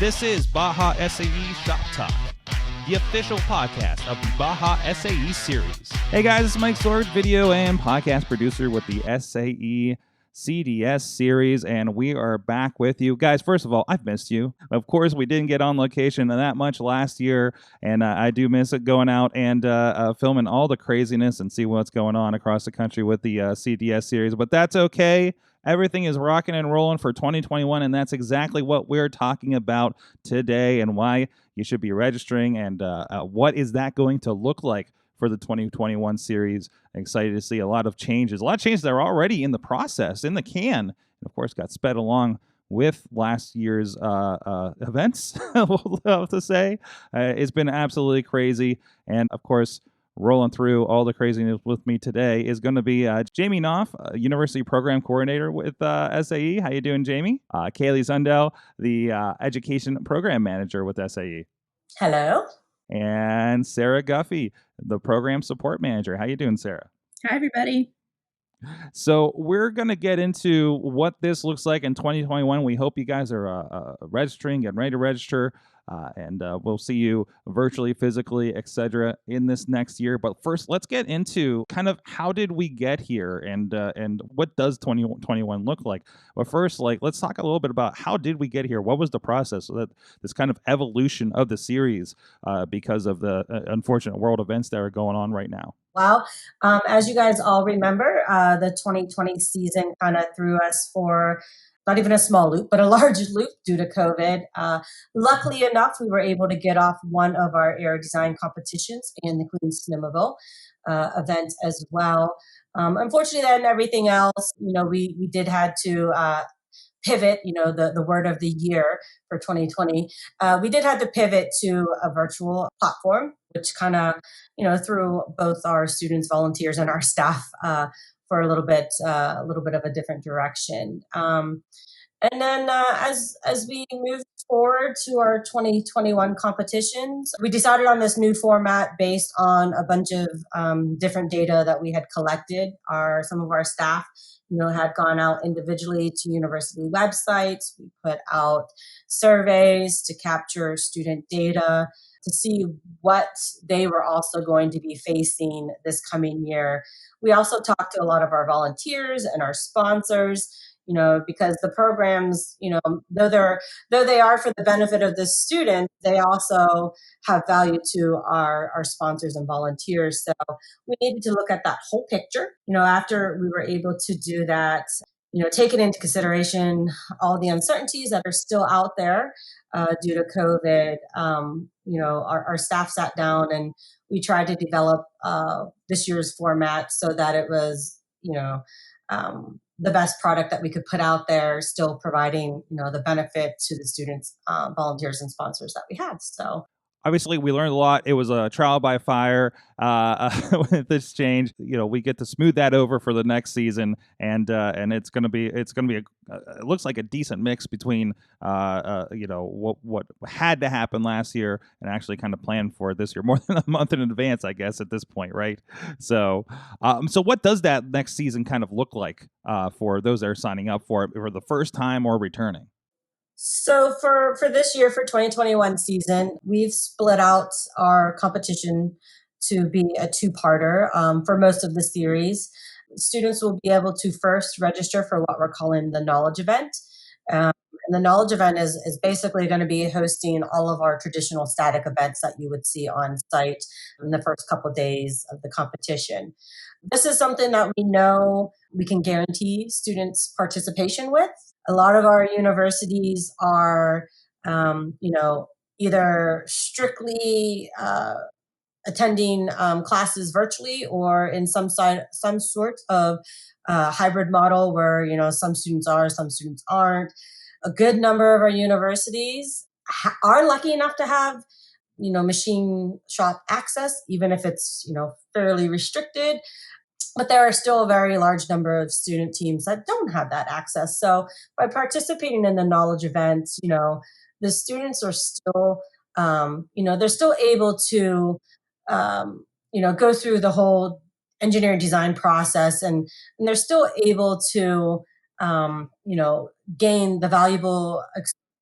This is BAJA SAE Shop Talk, the official podcast of the BAJA SAE series. Hey guys, it's Mike Sword, video and podcast producer with the SAE CDS series, and we are back with you guys. First of all, I've missed you. Of course, we didn't get on location that much last year, and I do miss it going out and filming all the craziness and see what's going on across the country with the CDS series, but that's okay. Everything is rocking and rolling for 2021, and that's exactly what we're talking about today and why you should be registering and what is that going to look like for the 2021 series. I'm excited to see a lot of changes that are already in the process, in the can, and of course got sped along with last year's events, we'll have to say. It's been absolutely crazy, and of course, rolling through all the craziness with me today is going to be Jamie Knopf, University Program Coordinator with SAE. How you doing, Jamie? Kaylee Sundell, the Education Program Manager with SAE. Hello. And Sarah Guffey, the Program Support Manager. How you doing, Sarah? Hi, everybody. So we're going to get into what this looks like in 2021. We hope you guys are registering, getting ready to register, and we'll see you virtually, physically, etc. in this next year. But first, let's get into kind of how did we get here and what does 2021 look like? But first, let's talk a little bit about how did we get here? What was the process? So that this kind of evolution of the series because of the unfortunate world events that are going on right now. Well, as you guys all remember, the 2020 season kind of threw us for not even a small loop, but a large loop due to COVID. Luckily enough, we were able to get off one of our air design competitions in the Queen Snimmaville event as well. Unfortunately, then everything else, we did had to pivot, the word of the year for 2020. We did have to pivot to a virtual platform, which kind of, threw both our students, volunteers, and our staff for a little bit of a different direction. And then as we moved forward to our 2021 competitions, we decided on this new format based on a bunch of different data that we had collected. Some of our staff had gone out individually to university websites. We put out surveys to capture student data to see what they were also going to be facing this coming year. We also talked to a lot of our volunteers and our sponsors, because the programs, though they are for the benefit of the student, they also have value to our sponsors and volunteers. So we needed to look at that whole picture. After we were able to do that, taking into consideration all the uncertainties that are still out there due to COVID, our staff sat down and we tried to develop this year's format so that it was, the best product that we could put out there, still providing, the benefit to the students, volunteers, and sponsors that we had. So obviously, we learned a lot. It was a trial by fire with this change. We get to smooth that over for the next season, and it's gonna be it looks like a decent mix between what had to happen last year and actually kind of planned for this year more than a month in advance, I guess, at this point, right? So what does that next season kind of look like for those that are signing up for it for the first time or returning? So for this year, for 2021 season, we've split out our competition to be a two-parter for most of the series. Students will be able to first register for what we're calling the knowledge event. And the knowledge event is basically going to be hosting all of our traditional static events that you would see on site in the first couple of days of the competition. This is something that we know we can guarantee students' participation with. A lot of our universities are, either strictly attending classes virtually or in some sort of hybrid model where, some students are, some students aren't. A good number of our universities are lucky enough to have, machine shop access, even if it's, fairly restricted. But there are still a very large number of student teams that don't have that access. So by participating in the knowledge events, the students are still, they're still able to, go through the whole engineering design process, and they're still able to, gain the valuable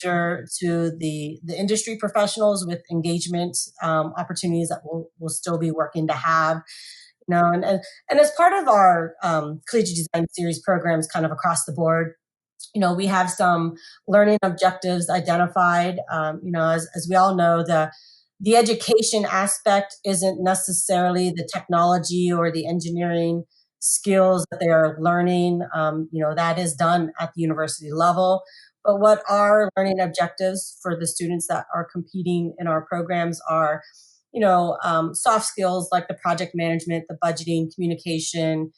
to the industry professionals with engagement opportunities that we'll still be working to have. And as part of our collegiate design series programs kind of across the board, we have some learning objectives identified. As we all know, the education aspect isn't necessarily the technology or the engineering skills that they are learning. That is done at the university level. But what our learning objectives for the students that are competing in our programs are, soft skills like the project management, the budgeting, communication,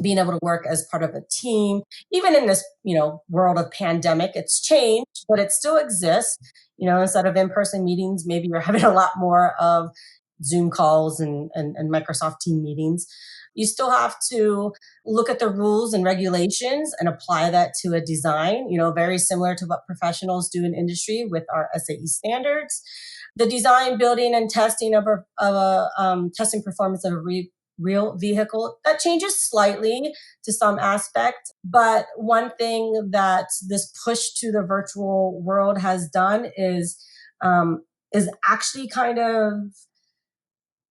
being able to work as part of a team. Even in this world of pandemic, it's changed, but it still exists. Instead of in-person meetings, maybe you're having a lot more of Zoom calls and Microsoft team meetings. You still have to look at the rules and regulations and apply that to a design, very similar to what professionals do in industry with our SAE standards. The design, building, and testing of a testing performance of a real vehicle, that changes slightly to some aspect. But one thing that this push to the virtual world has done is actually kind of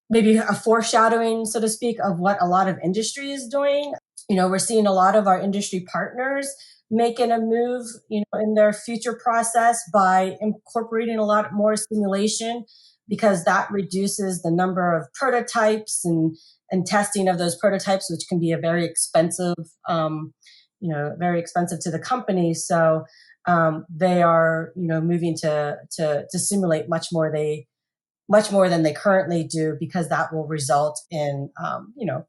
maybe a foreshadowing, so to speak, of what a lot of industry is doing. We're seeing a lot of our industry partners making a move, in their future process by incorporating a lot more simulation, because that reduces the number of prototypes and testing of those prototypes, which can be a very expensive, very expensive to the company. So they are, moving to simulate much more than they currently do, because that will result in,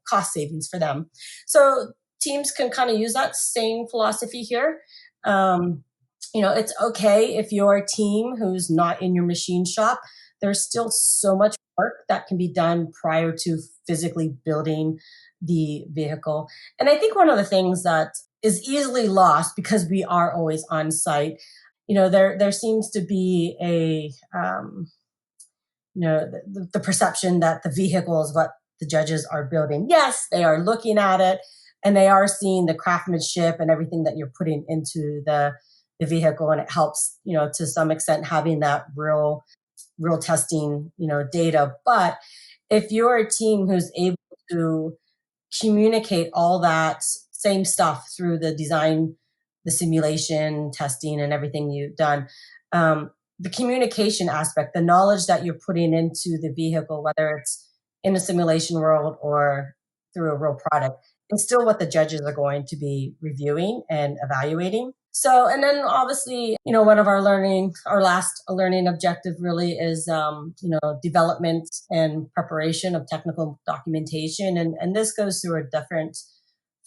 cost savings for them. So teams can kind of use that same philosophy here. It's okay if you're a team who's not in your machine shop. There's still so much work that can be done prior to physically building the vehicle. And I think one of the things that is easily lost, because we are always on site, there seems to be the perception that the vehicle is what the judges are building. Yes, they are looking at it and they are seeing the craftsmanship and everything that you're putting into the vehicle. And it helps, to some extent, having that real testing, data. But if you're a team who's able to communicate all that same stuff through the design, the simulation, testing, and everything you've done, the communication aspect, the knowledge that you're putting into the vehicle, whether it's in a simulation world or through a real product, is still what the judges are going to be reviewing and evaluating. So, and then obviously, one of our last learning objective really is, development and preparation of technical documentation. And this goes through a different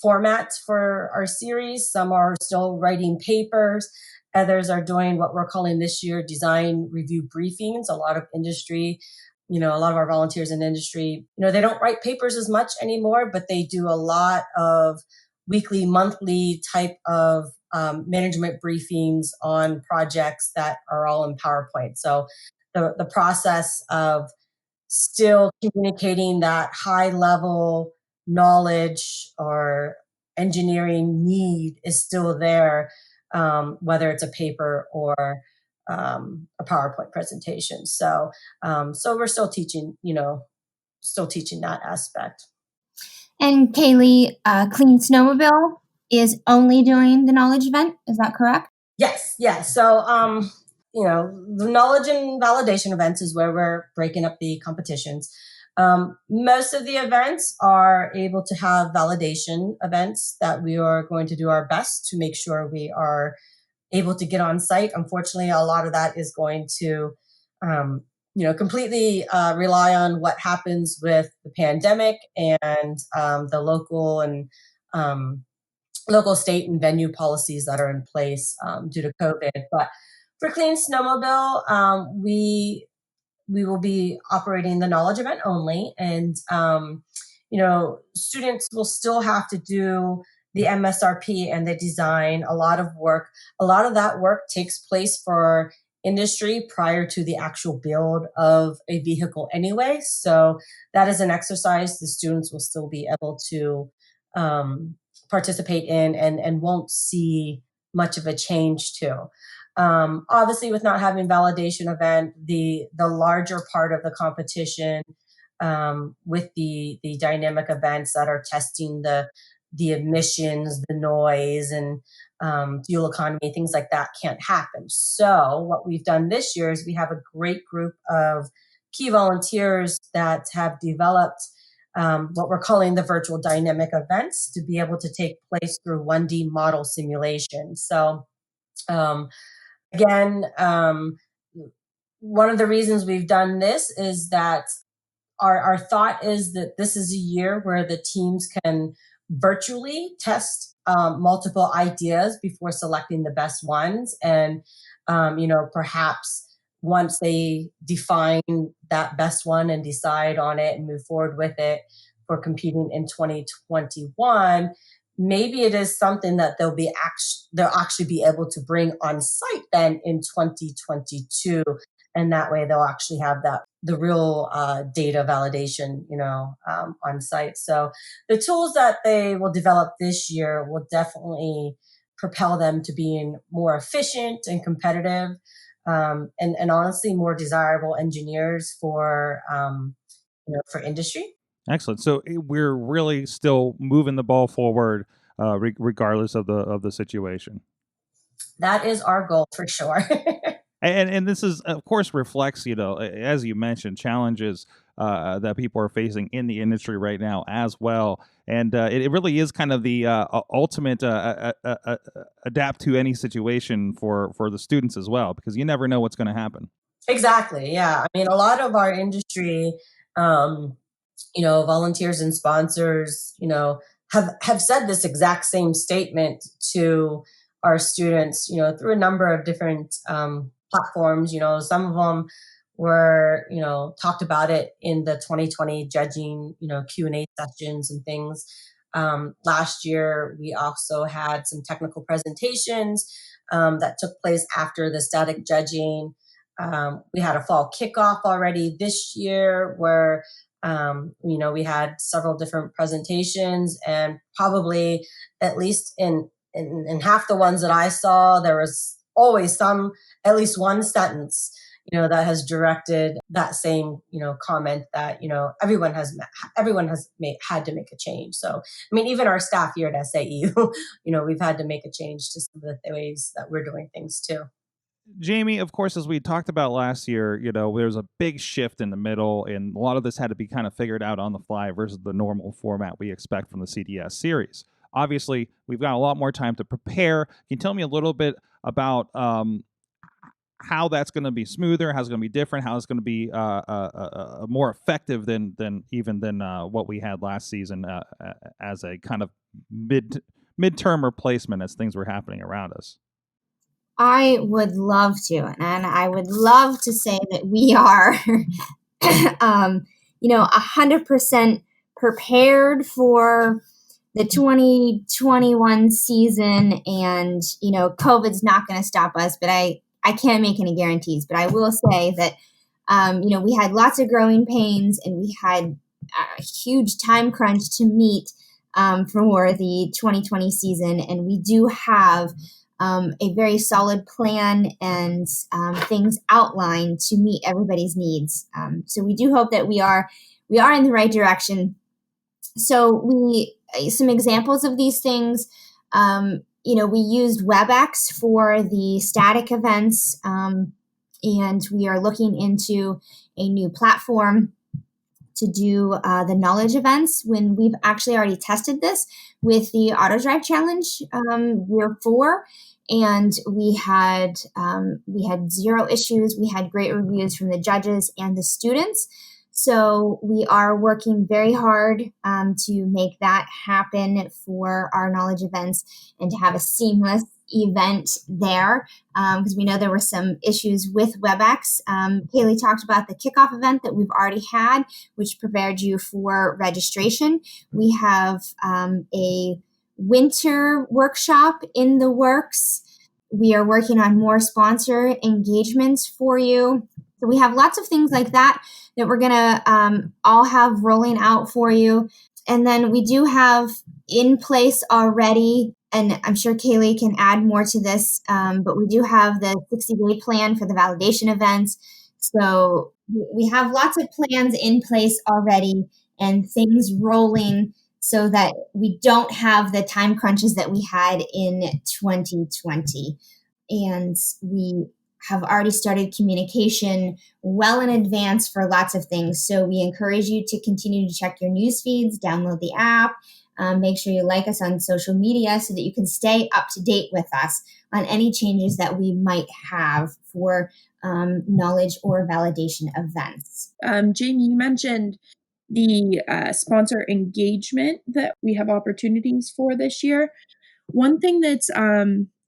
format for our series. Some are still writing papers. Others are doing what we're calling this year design review briefings. A lot of industry, a lot of our volunteers in industry, they don't write papers as much anymore, but they do a lot of weekly, monthly type of management briefings on projects that are all in PowerPoint. So the process of still communicating that high level knowledge or engineering need is still there, whether it's a paper or a PowerPoint presentation. So we're still teaching, that aspect. And Kaylee, Clean Snowmobile is only doing the knowledge event. Is that correct? Yes. So, the knowledge and validation events is where we're breaking up the competitions. Most of the events are able to have validation events that we are going to do our best to make sure we are able to get on site. Unfortunately, a lot of that is going to, completely rely on what happens with the pandemic and the local, state, and venue policies that are in place due to COVID. But for Clean Snowmobile, we will be operating the knowledge event only, and students will still have to do the MSRP and the design. A lot of that work takes place for industry prior to the actual build of a vehicle anyway. So that is an exercise the students will still be able to participate in and won't see much of a change to. Obviously, with not having validation event, the larger part of the competition with the dynamic events that are testing the emissions, the noise, and fuel economy, things like that can't happen. So what we've done this year is we have a great group of key volunteers that have developed what we're calling the virtual dynamic events to be able to take place through 1D model simulation. So um, again, one of the reasons we've done this is that our thought is that this is a year where the teams can virtually test multiple ideas before selecting the best ones. And, perhaps once they define that best one and decide on it and move forward with it for competing in 2021, maybe it is something that they'll actually be able to bring on site then in 2022, and that way they'll actually have the real data validation on site. So the tools that they will develop this year will definitely propel them to being more efficient and competitive, and honestly more desirable engineers for industry. Excellent. So we're really still moving the ball forward, regardless of the situation. That is our goal for sure. And this is, of course, reflects, as you mentioned, challenges that people are facing in the industry right now as well. And it really is kind of the ultimate adapt to any situation for the students as well, because you never know what's going to happen. Exactly. Yeah. I mean, a lot of our industry, volunteers and sponsors, have said this exact same statement to our students, through a number of different platforms. Some of them were, talked about it in the 2020 judging, Q&A sessions and things. Last year, we also had some technical presentations that took place after the static judging. We had a fall kickoff already this year where, we had several different presentations, and probably at least in half the ones that I saw, there was always at least one sentence, that has directed that same, comment that, everyone has had to make a change. So, I mean, even our staff here at SAE, we've had to make a change to some of the ways that we're doing things too. Jamie, of course, as we talked about last year, there was a big shift in the middle, and a lot of this had to be kind of figured out on the fly versus the normal format we expect from the CDS series. Obviously, we've got a lot more time to prepare. Can you tell me a little bit about how that's going to be smoother, how it's going to be different, how it's going to be more effective than what we had last season as a kind of midterm replacement as things were happening around us? I would love to, and I would love to say that we are, 100% prepared for the 2021 season, and COVID's not going to stop us. But I can't make any guarantees. But I will say that we had lots of growing pains, and we had a huge time crunch to meet for the 2020 season, and we do have a very solid plan and things outlined to meet everybody's needs. So we do hope that we are in the right direction. So some examples of these things, we used WebEx for the static events, and we are looking into a new platform to do the knowledge events when we've actually already tested this with the Auto Drive Challenge year 4. And we had zero issues. We had great reviews from the judges and the students. So we are working very hard to make that happen for our knowledge events and to have a seamless event there, because we know there were some issues with WebEx. Kaylee talked about the kickoff event that we've already had, which prepared you for registration. We have a winter workshop in the works. We are working on more sponsor engagements for you. So we have lots of things like that we're going to all have rolling out for you. And then we do have in place already and I'm sure Kaylee can add more to this, but we do have the 60-day plan for the validation events. So we have lots of plans in place already and things rolling so that we don't have the time crunches that we had in 2020. And we have already started communication well in advance for lots of things. So we encourage you to continue to check your news feeds, download the app, make sure you like us on social media so that you can stay up to date with us on any changes that we might have for knowledge or validation events. Jamie, you mentioned the sponsor engagement that we have opportunities for this year. One thing that's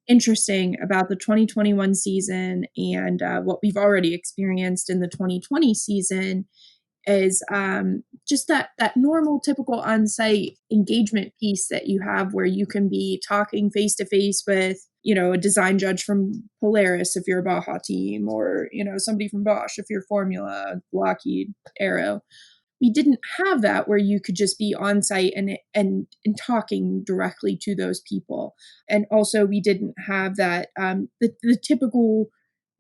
interesting about the 2021 season and what we've already experienced in the 2020 season is just that normal, typical on-site engagement piece that you have where you can be talking face-to-face with, a design judge from Polaris if you're a Baja team, or, somebody from Bosch if you're Formula, Lockheed, Aero. We didn't have that where you could just be on site and talking directly to those people. And also we didn't have that, the typical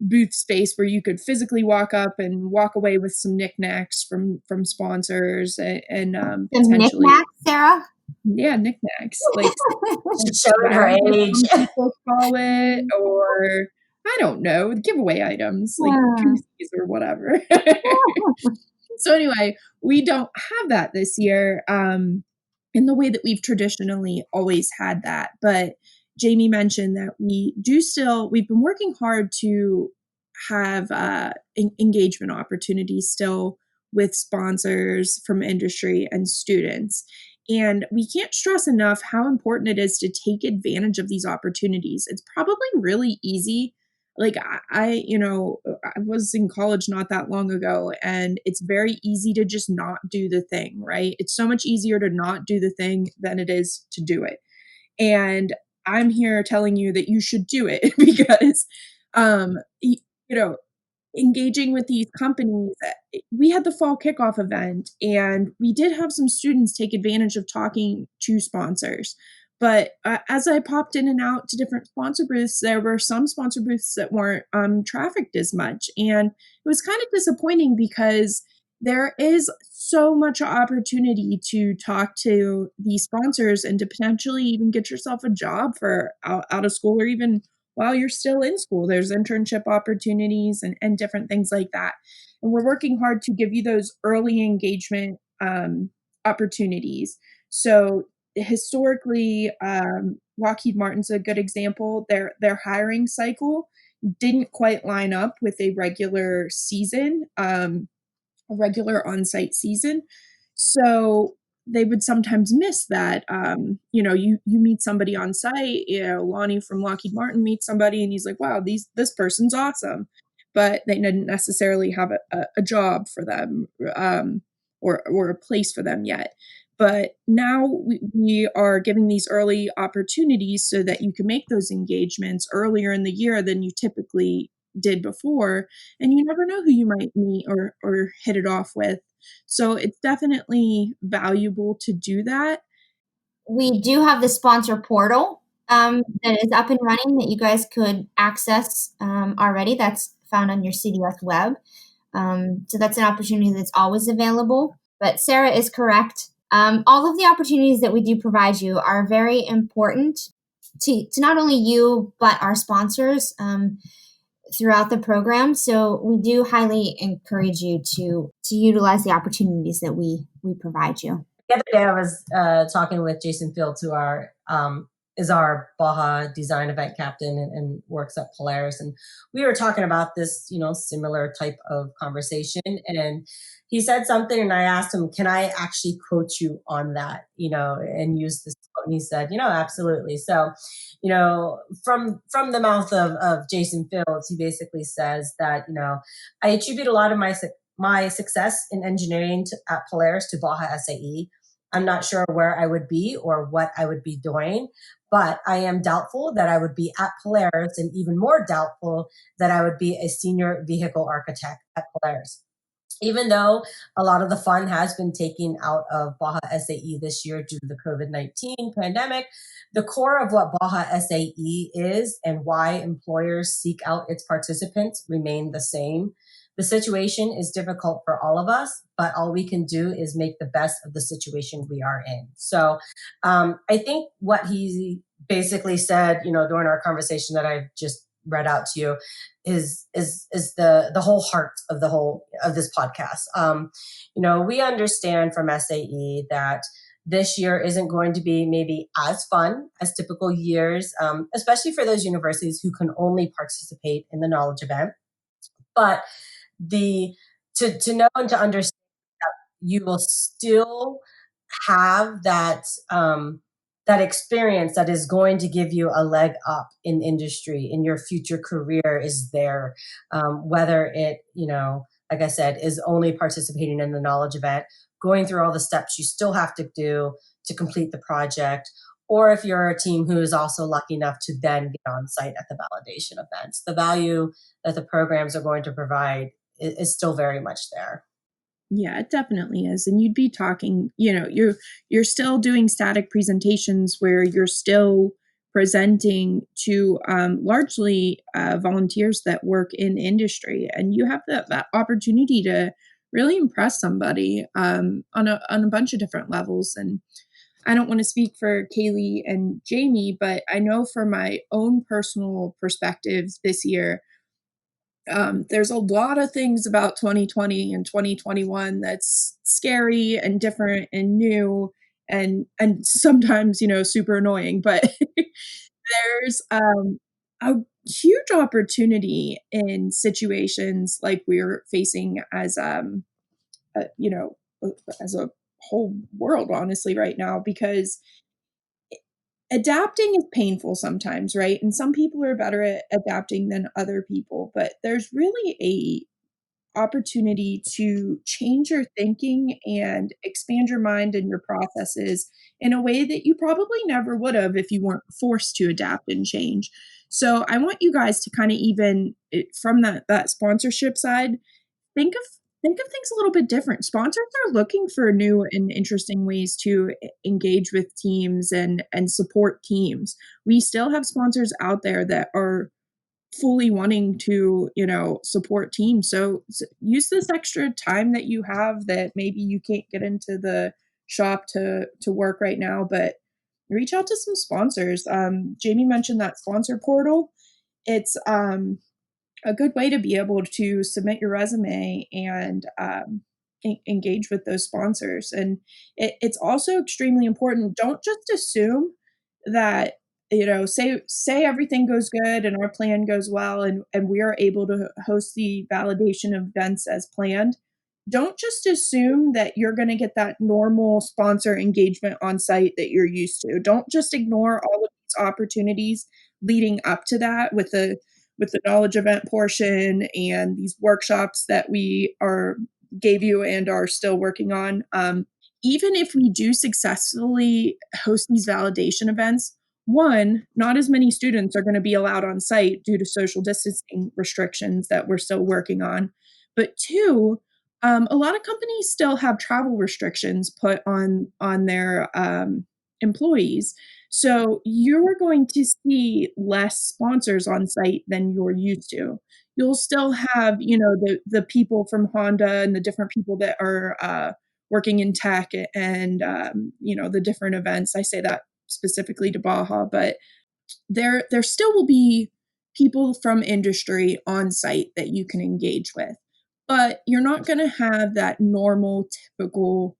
booth space where you could physically walk up and walk away with some knickknacks from sponsors and potentially knickknacks, Sarah? Yeah, knickknacks. Like showing her age. People call it, or I don't know, giveaway items like koozies or whatever. So anyway, we don't have that this year in the way that we've traditionally always had that. But Jamie mentioned that we've been working hard to have engagement opportunities still with sponsors from industry and students. And we can't stress enough how important it is to take advantage of these opportunities. It's probably really easy. Like I was in college not that long ago, and it's very easy to just not do the thing, right? It's so much easier to not do the thing than it is to do it. And I'm here telling you that you should do it because, engaging with these companies. We had the fall kickoff event, and we did have some students take advantage of talking to sponsors. But as I popped in and out to different sponsor booths, there were some sponsor booths that weren't trafficked as much. And it was kind of disappointing because there is so much opportunity to talk to these sponsors and to potentially even get yourself a job for out of school, or even while you're still in school. There's internship opportunities and different things like that. And we're working hard to give you those early engagement opportunities. So historically, Lockheed Martin's a good example. Their hiring cycle didn't quite line up with a regular season, a regular on-site season. So they would sometimes miss that. You meet somebody on site, Lonnie from Lockheed Martin meets somebody and he's like, wow, this person's awesome. But they didn't necessarily have a job for them or a place for them yet. But now we are giving these early opportunities so that you can make those engagements earlier in the year than you typically did before. And you never know who you might meet or hit it off with. So it's definitely valuable to do that. We do have the sponsor portal that is up and running that you guys could access already. That's found on your CDS web. So that's an opportunity that's always available. But Sarah is correct. All of the opportunities that we do provide you are very important to not only you, but our sponsors throughout the program. So we do highly encourage you to utilize the opportunities that we provide you. The other day I was talking with Jason Fields, who is our Baja design event captain and works at Polaris. And we were talking about this, similar type of conversation. And he said something, and I asked him, can I actually quote you on that, and use this quote? And he said, absolutely. So, from the mouth of Jason Fields, he basically says that, I attribute a lot of my success in engineering at Polaris to Baja SAE. I'm not sure where I would be or what I would be doing, but I am doubtful that I would be at Polaris, and even more doubtful that I would be a senior vehicle architect at Polaris. even though a lot of the fun has been taken out of BAJA SAE this year due to the COVID-19 pandemic, the core of what BAJA SAE is and why employers seek out its participants remain the same. The situation is difficult for all of us, but all we can do is make the best of the situation we are in. So I think what he basically said, during our conversation that I've just read out to you is the whole heart of this podcast. We understand from SAE that this year isn't going to be maybe as fun as typical years, especially for those universities who can only participate in the knowledge event. But to know and to understand that you will still have that experience that is going to give you a leg up in industry, in your future career is there. Whether it, like I said, is only participating in the knowledge event, going through all the steps you still have to do to complete the project, or if you're a team who is also lucky enough to then get on site at the validation events. The value that the programs are going to provide is still very much there. Yeah, it definitely is. And you'd be talking, you're still doing static presentations where you're still presenting to largely volunteers that work in industry, and you have that opportunity to really impress somebody on a bunch of different levels. And I don't want to speak for Kaylee and Jamie, but I know from my own personal perspectives this year, there's a lot of things about 2020 and 2021 that's scary and different and new and sometimes, super annoying, but there's a huge opportunity in situations like we're facing as as a whole world, honestly, right now, because adapting is painful sometimes, right? And some people are better at adapting than other people, but there's really a opportunity to change your thinking and expand your mind and your processes in a way that you probably never would have if you weren't forced to adapt and change. So I want you guys to kind of even from that sponsorship side, think of things a little bit different. Sponsors are looking for new and interesting ways to engage with teams and support teams. We still have sponsors out there that are fully wanting to, support teams. So use this extra time that you have that maybe you can't get into the shop to work right now, but reach out to some sponsors. Jamie mentioned that sponsor portal. It's a good way to be able to submit your resume and engage with those sponsors. And it's also extremely important. Don't just assume that, say everything goes good and our plan goes well and we are able to host the validation events as planned. Don't just assume that you're going to get that normal sponsor engagement on site that you're used to. Don't just ignore all of these opportunities leading up to that with the knowledge event portion and these workshops that we gave you and are still working on. Even if we do successfully host these validation events, one, not as many students are going to be allowed on site due to social distancing restrictions that we're still working on. But two, a lot of companies still have travel restrictions put on their employees. So you're going to see less sponsors on site than you're used to. You'll still have, the people from Honda and the different people that are working in tech and, the different events. I say that specifically to BAJA, but there still will be people from industry on site that you can engage with. But you're not going to have that normal, typical.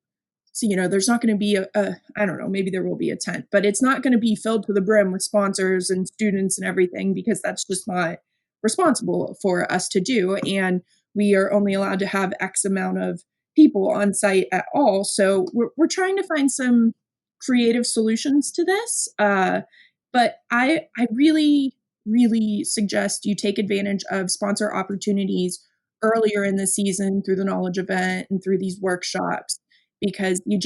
So, there's not going to be I don't know, maybe there will be a tent, but it's not going to be filled to the brim with sponsors and students and everything, because that's just not responsible for us to do. And we are only allowed to have X amount of people on site at all. So we're trying to find some creative solutions to this. But I really, really suggest you take advantage of sponsor opportunities earlier in the season through the knowledge event and through these workshops, because you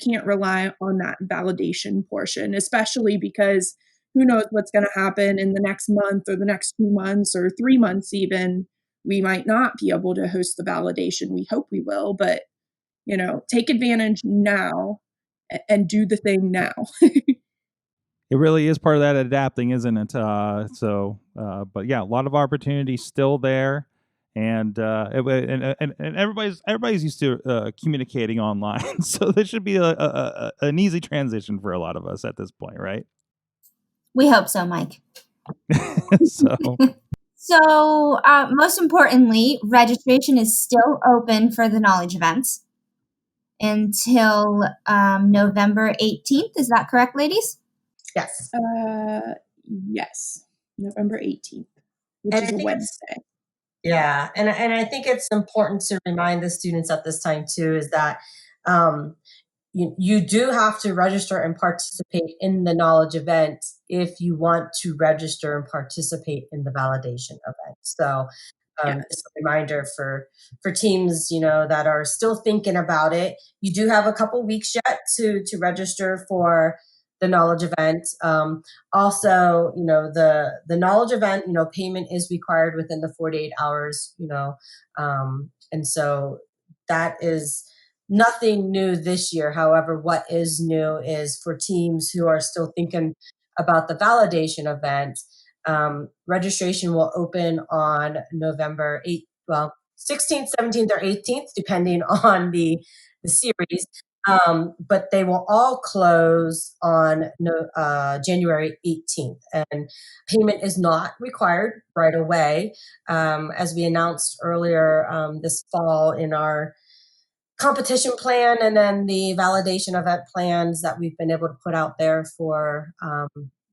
can't rely on that validation portion, especially because who knows what's going to happen in the next month or the next 2 months or 3 months even we might not be able to host the validation. We hope we will, but take advantage now and do the thing now. It really is part of that adapting, isn't it? But yeah, a lot of opportunities still there, and everybody's used to communicating online, so this should be an easy transition for a lot of us at this point, right? We hope so, Mike. So So most importantly, registration is still open for the knowledge events until November 18th. Is that correct, ladies? Yes. Yes, November 18th, which And is I a think Wednesday. Yeah, and I think it's important to remind the students at this time too is that um, you do have to register and participate in the knowledge event if you want to register and participate in the validation event. So Yes. just a reminder for teams, that are still thinking about it. You do have a couple weeks yet to register for the knowledge event. Also, the knowledge event, payment is required within the 48 hours. And so that is nothing new this year. However, what is new is for teams who are still thinking about the validation event. Registration will open on November 8th, 16th, 17th, or 18th, depending on the series. But they will all close on January 18th. And payment is not required right away. As we announced earlier this fall in our competition plan and then the validation event plans that we've been able to put out there for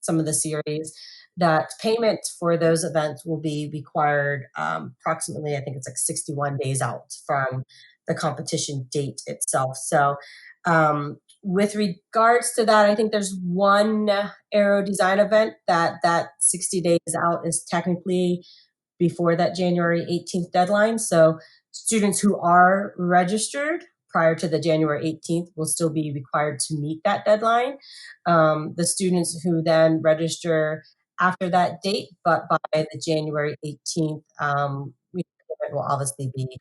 some of the series, that payment for those events will be required approximately, I think it's like 61 days out from the competition date itself. So with regards to that, I think there's one aero design event that 60 days out is technically before that January 18th deadline. So students who are registered prior to the January 18th will still be required to meet that deadline. The students who then register after that date, but by the January 18th, will obviously be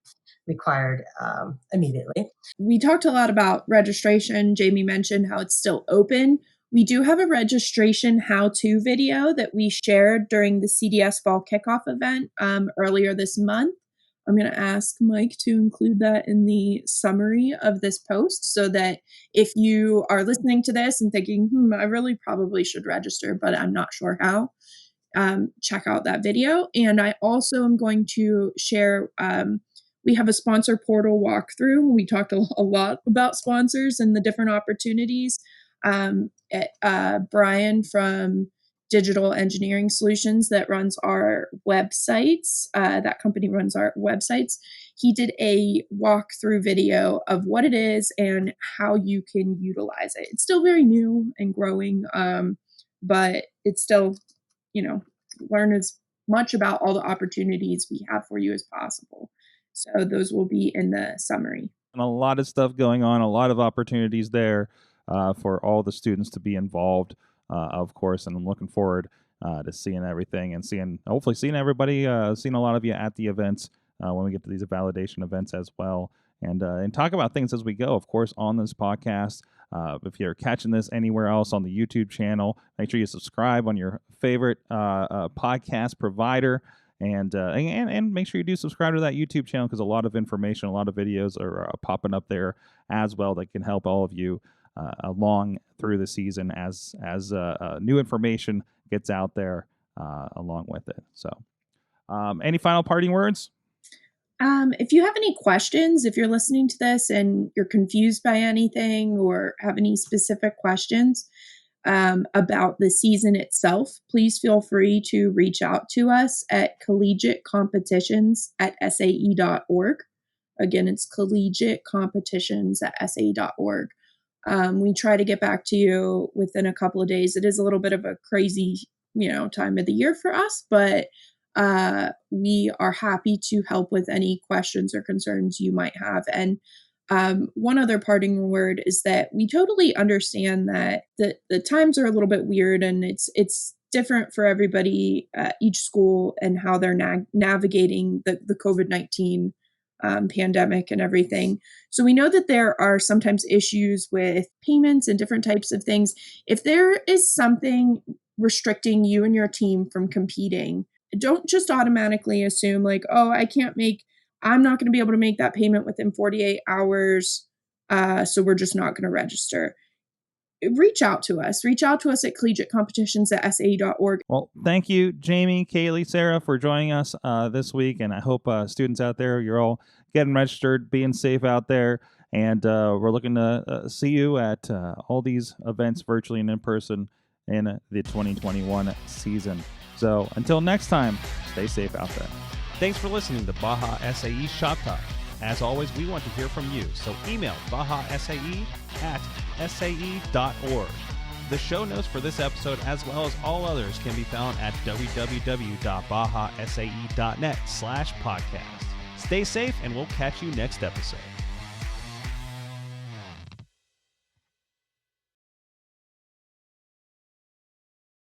required immediately. We talked a lot about registration. Jamie mentioned how it's still open. We do have a registration how-to video that we shared during the CDS Fall Kickoff event earlier this month. I'm going to ask Mike to include that in the summary of this post so that if you are listening to this and thinking, I really probably should register, but I'm not sure how, check out that video. And I also am going to share, we have a sponsor portal walkthrough. We talked a lot about sponsors and the different opportunities. Brian from Digital Engineering Solutions that runs our websites, that company runs our websites. He did a walkthrough video of what it is and how you can utilize it. It's still very new and growing, but it's still, learn as much about all the opportunities we have for you as possible. So those will be in the summary. And a lot of stuff going on, a lot of opportunities there for all the students to be involved, of course. And I'm looking forward to seeing everything and hopefully seeing everybody, seeing a lot of you at the events when we get to these validation events as well. And talk about things as we go, of course, on this podcast. If you're catching this anywhere else on the YouTube channel, make sure you subscribe on your favorite podcast provider. And make sure you do subscribe to that YouTube channel because a lot of information, a lot of videos are popping up there as well that can help all of you along through the season as new information gets out there along with it. So any final parting words? If you have any questions, if you're listening to this and you're confused by anything or have any specific questions about the season itself, please feel free to reach out to us at collegiatecompetitions@sae.org. Again, it's collegiatecompetitions@sae.org. We try to get back to you within a couple of days. It is a little bit of a crazy, time of the year for us, but we are happy to help with any questions or concerns you might have. And one other parting word is that we totally understand that the times are a little bit weird and it's different for everybody, each school, and how they're navigating the COVID-19 pandemic and everything. So we know that there are sometimes issues with payments and different types of things. If there is something restricting you and your team from competing, don't just automatically assume like, oh, I'm not going to be able to make that payment within 48 hours. So we're just not going to register. Reach out to us at collegiatecompetitions@SAE.org. Well, thank you, Jamie, Kaylee, Sarah, for joining us this week. And I hope students out there, you're all getting registered, being safe out there. And we're looking to see you at all these events virtually and in person in the 2021 season. So until next time, stay safe out there. Thanks for listening to Baja SAE Shop Talk. As always, we want to hear from you, so email bajasae@sae.org. The show notes for this episode, as well as all others, can be found at www.bajasae.net/podcast. Stay safe, and we'll catch you next episode.